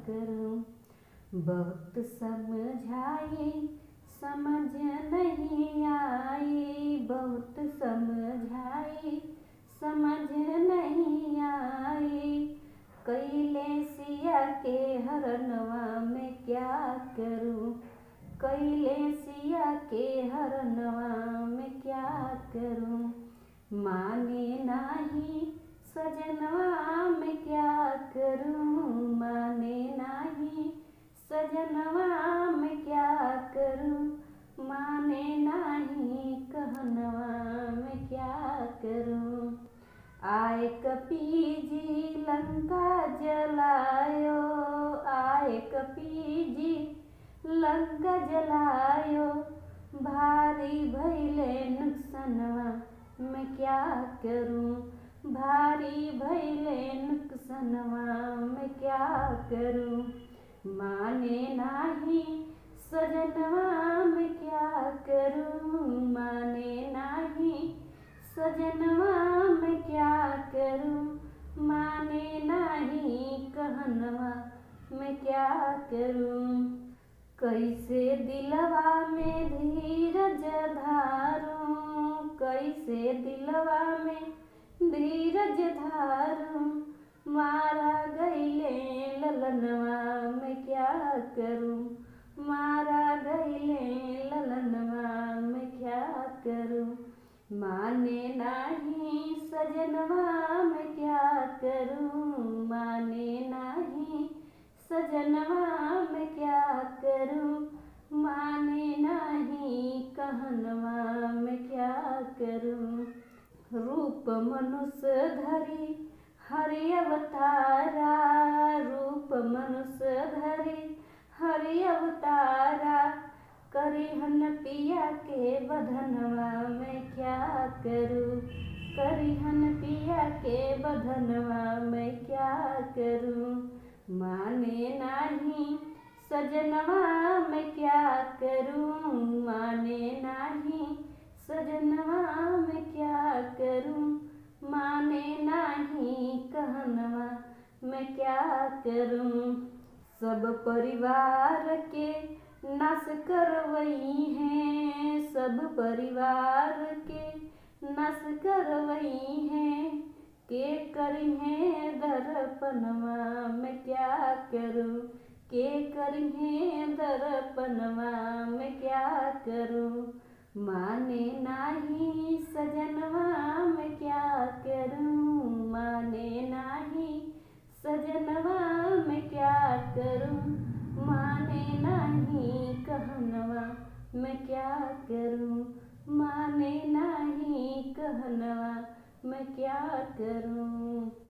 करूं। बहुत समझाए समझ नहीं आई, बहुत समझाए समझ नहीं आई। कैले सिया के हरनवा में क्या करूं, कैले सिया के हरनवा में क्या करूं। माने नाही सजनवा में क्या करूं, माने नाही सजनवा में क्या करूं। माने नाही कहनवा में क्या करूं। आए कपी जी लंका जलायो, आए कपी जी लंका जलायो। भारी भइले नुकसनवा मैं क्या करूं, भारी भइले नुकसनवा मैं क्या करूं। माने नाही सजनवा में क्या करूं, माने नाही सजनवा में क्या करूं। माने नाही कहनवा मैं क्या करूं। कैसे दिलवा में धीरज धारूं, कैसे दिलवा में धीरज धारूं। मारा गइले ललनवा मैं क्या करूं, मारा गइले ललनवा मैं क्या करूं। माने नाही सजनवा मैं क्या करूं, माने नाही सजनवा मैं क्या करूं। माने नाही कहनवा मैं क्या करूं। रूप मनुष्य धरी हरि अवतारा, रूप मनुष्य धरी हरि अवतारा। करिहन पिया के बधनवा मैं क्या करूं, करिहन पिया के बधनवा मैं क्या करूं। माने नाही सजनवा मैं क्या करूं, माने नाही सजनवा मैं क्या करूं। माने नाही कहनवा मैं क्या करूं। सब परिवार के नाश करवई हैं, सब परिवार के नाश करवई हैं। के करी है दर्पणवा मैं क्या करूं, के करी है दर्पणवा मैं क्या करूं। माने नाही सजनवा मैं क्या करूं, माने नाही सजनवा मैं क्या करूं। माने नाही कहनवा मैं क्या करूं, माने नाही कहनवा मैं क्या करूं।